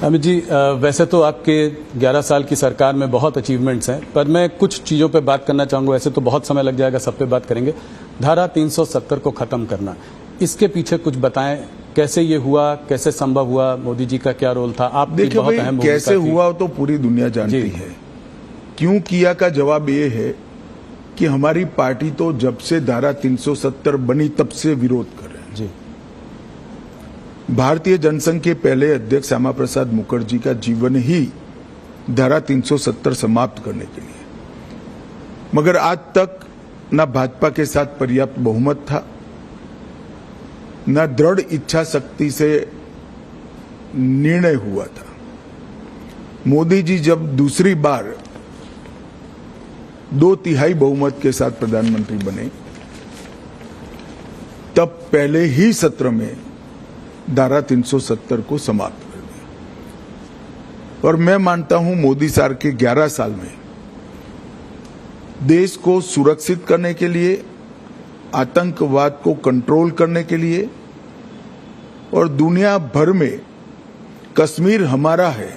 अमित जी, वैसे तो आपके 11 साल की सरकार में बहुत अचीवमेंट्स हैं, पर मैं कुछ चीज़ों पे बात करना चाहूँगा। वैसे तो बहुत समय लग जाएगा, सब पे बात करेंगे। धारा 370 को ख़त्म करना, इसके पीछे कुछ बताएं, कैसे ये हुआ, कैसे संभव हुआ, मोदी जी का क्या रोल था? आप देखिए भाई, कैसे हुआ तो पूरी दुनिया जानती है। क्यों किया का जवाब ये है कि हमारी पार्टी तो जब से धारा 370 बनी तब से विरोध कर रहे हैं जी। भारतीय जनसंघ के पहले अध्यक्ष श्यामा प्रसाद मुखर्जी का जीवन ही धारा 370 समाप्त करने के लिए, मगर आज तक न भाजपा के साथ पर्याप्त बहुमत था, न दृढ़ इच्छा शक्ति से निर्णय हुआ था। मोदी जी जब दूसरी बार 2/3 बहुमत के साथ प्रधानमंत्री बने, तब पहले ही सत्र में धारा 370 को समाप्त कर दिया। और मैं मानता हूं मोदी सरकार के 11 साल में देश को सुरक्षित करने के लिए, आतंकवाद को कंट्रोल करने के लिए और दुनिया भर में कश्मीर हमारा है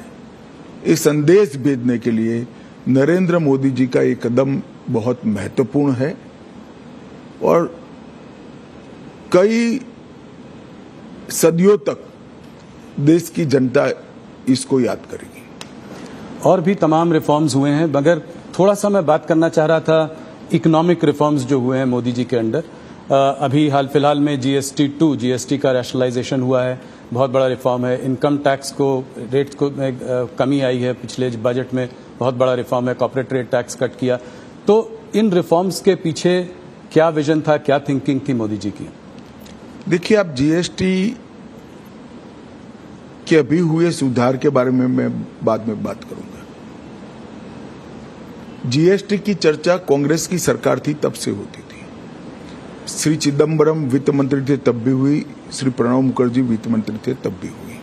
ये संदेश भेजने के लिए नरेंद्र मोदी जी का ये कदम बहुत महत्वपूर्ण है और कई सदियों तक देश की जनता इसको याद करेगी। और भी तमाम रिफॉर्म्स हुए हैं, मगर थोड़ा सा मैं बात करना चाह रहा था इकोनॉमिक रिफॉर्म्स जो हुए हैं मोदी जी के अंडर। अभी हाल फिलहाल में जीएसटी का रैशनलाइजेशन हुआ है, बहुत बड़ा रिफॉर्म है। इनकम टैक्स को रेट को में कमी आई है, पिछले बजट में बहुत बड़ा रिफॉर्म है। कॉर्पोरेट रेट टैक्स कट किया। तो इन रिफॉर्म्स के पीछे क्या विजन था, क्या थिंकिंग थी मोदी जी की? देखिए, आप जीएसटी के अभी हुए सुधार के बारे में मैं बाद में बात करूंगा। जीएसटी की चर्चा कांग्रेस की सरकार थी तब से होती थी। श्री चिदम्बरम वित्त मंत्री थे तब भी हुई, श्री प्रणब मुखर्जी वित्त मंत्री थे तब भी हुई।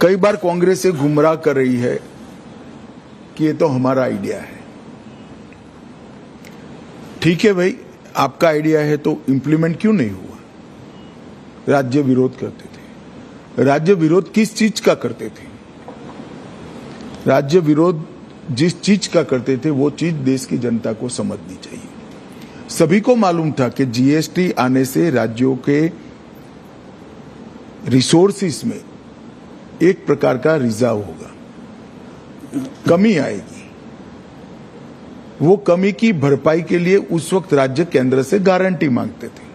कई बार कांग्रेस से गुमराह कर रही है कि ये तो हमारा आइडिया है। ठीक है भाई, आपका आइडिया है तो इंप्लीमेंट क्यों नहीं हुआ? राज्य विरोध करते थे। राज्य विरोध किस चीज का करते थे? राज्य विरोध जिस चीज का करते थे वो चीज देश की जनता को समझनी चाहिए। सभी को मालूम था कि जीएसटी आने से राज्यों के रिसोर्सेस में एक प्रकार का रिजार्व होगा, कमी आएगी। वो कमी की भरपाई के लिए उस वक्त राज्य केंद्र से गारंटी मांगते थे,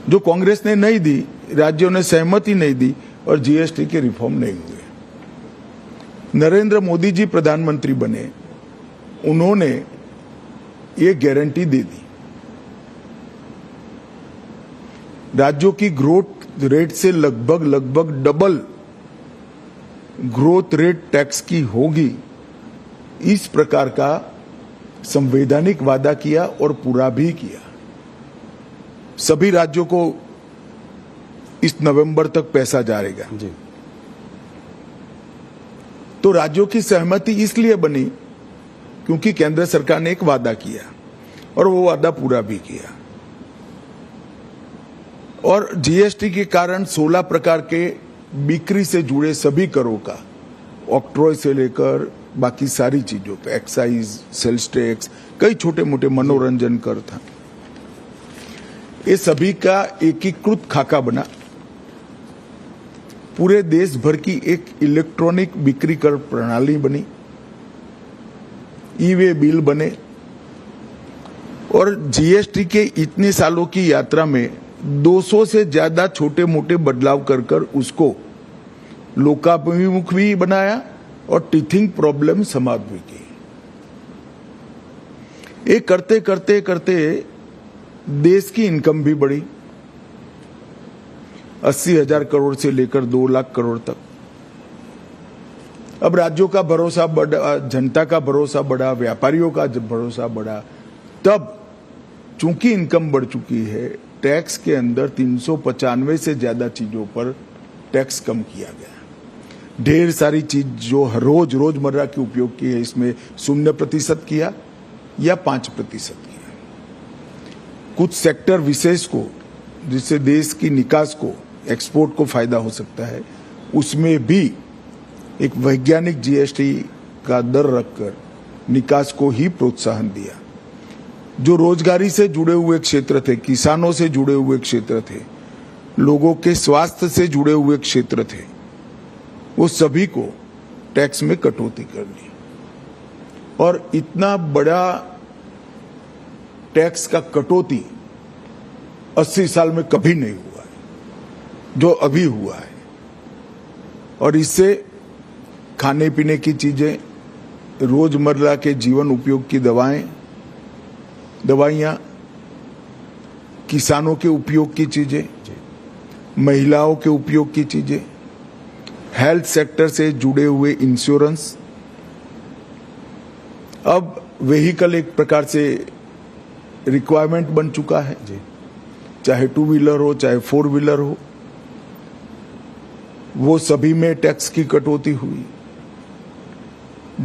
जो कांग्रेस ने नहीं दी, राज्यों ने सहमति नहीं दी और जीएसटी के रिफॉर्म नहीं हुए। नरेंद्र मोदी जी प्रधानमंत्री बने, उन्होंने ये गारंटी दे दी। राज्यों की ग्रोथ रेट से लगभग डबल ग्रोथ रेट टैक्स की होगी, इस प्रकार का संवैधानिक वादा किया और पूरा भी किया। सभी राज्यों को इस नवंबर तक पैसा जाएगा जी। तो राज्यों की सहमति इसलिए बनी क्योंकि केंद्र सरकार ने एक वादा किया और वो वादा पूरा भी किया। और जीएसटी के कारण 16 प्रकार के बिक्री से जुड़े सभी करों का, ऑक्ट्रॉय से लेकर बाकी सारी चीजों पे, एक्साइज, सेल्स टैक्स, कई छोटे मोटे मनोरंजन कर था, ये सभी का एकीकृत खाका बना। पूरे देश भर की एक इलेक्ट्रॉनिक बिक्री कर प्रणाली बनी, ई-वे बिल बने और जीएसटी के इतने सालों की यात्रा में 200 से ज्यादा छोटे मोटे बदलाव कर उसको लोकाभिमुख भी बनाया और टीथिंग प्रॉब्लम समाप्त भी की। ये करते करते करते देश की इनकम भी बढ़ी, 80,000 करोड़ से लेकर 2 लाख करोड़ तक। अब राज्यों का भरोसा बढ़ा, जनता का भरोसा बढ़ा, व्यापारियों का भरोसा बढ़ा। तब चूंकि इनकम बढ़ चुकी है, टैक्स के अंदर 395 से ज्यादा चीजों पर टैक्स कम किया गया। ढेर सारी चीज जो रोजमर्रा के उपयोग की है, इसमें 0% किया या 5% किया। कुछ सेक्टर विशेष को, जिससे देश की निकास को एक्सपोर्ट को फायदा हो सकता है, उसमें भी एक वैज्ञानिक जीएसटी का दर रखकर निकास को ही प्रोत्साहन दिया। जो रोजगारी से जुड़े हुए क्षेत्र थे, किसानों से जुड़े हुए क्षेत्र थे, लोगों के स्वास्थ्य से जुड़े हुए क्षेत्र थे, वो सभी को टैक्स में कटौती कर दी। और इतना बड़ा टैक्स का कटौती 80 साल में कभी नहीं हुआ है जो अभी हुआ है। और इससे खाने पीने की चीजें, रोजमर्रा के जीवन उपयोग की दवाइयां, किसानों के उपयोग की चीजें, महिलाओं के उपयोग की चीजें, हेल्थ सेक्टर से जुड़े हुए इंश्योरेंस, अब व्हीकल एक प्रकार से रिक्वायरमेंट बन चुका है, चाहे 2 व्हीलर हो चाहे 4 व्हीलर हो, वो सभी में टैक्स की कटौती हुई।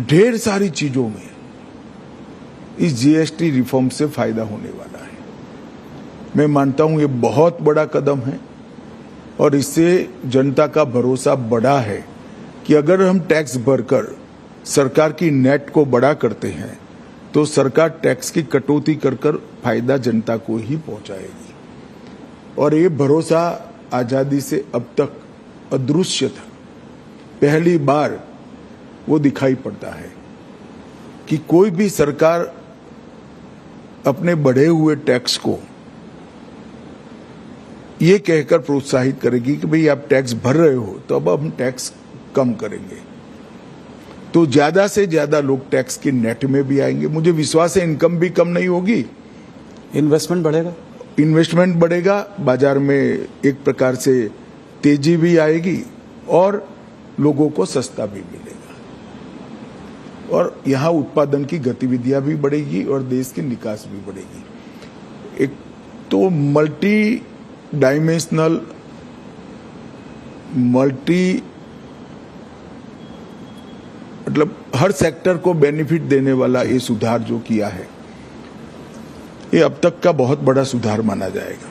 ढेर सारी चीजों में इस जीएसटी रिफॉर्म से फायदा होने वाला है। मैं मानता हूं ये बहुत बड़ा कदम है और इससे जनता का भरोसा बढ़ा है कि अगर हम टैक्स भरकर सरकार की नेट को बड़ा करते हैं तो सरकार टैक्स की कटौती कर फायदा जनता को ही पहुंचाएगी। और ये भरोसा आजादी से अब तक अदृश्य था। पहली बार वो दिखाई पड़ता है कि कोई भी सरकार अपने बढ़े हुए टैक्स को ये कहकर प्रोत्साहित करेगी कि भाई आप टैक्स भर रहे हो तो अब हम टैक्स कम करेंगे, तो ज्यादा से ज्यादा लोग टैक्स के नेट में भी आएंगे। मुझे विश्वास है इनकम भी कम नहीं होगी, इन्वेस्टमेंट बढ़ेगा, इन्वेस्टमेंट बढ़ेगा, बाजार में एक प्रकार से तेजी भी आएगी और लोगों को सस्ता भी मिलेगा और यहाँ उत्पादन की गतिविधियां भी बढ़ेगी और देश की निकास भी बढ़ेगी। एक तो मल्टी डायमेंशनल, मतलब हर सेक्टर को बेनिफिट देने वाला ये सुधार जो किया है, ये अब तक का बहुत बड़ा सुधार माना जाएगा।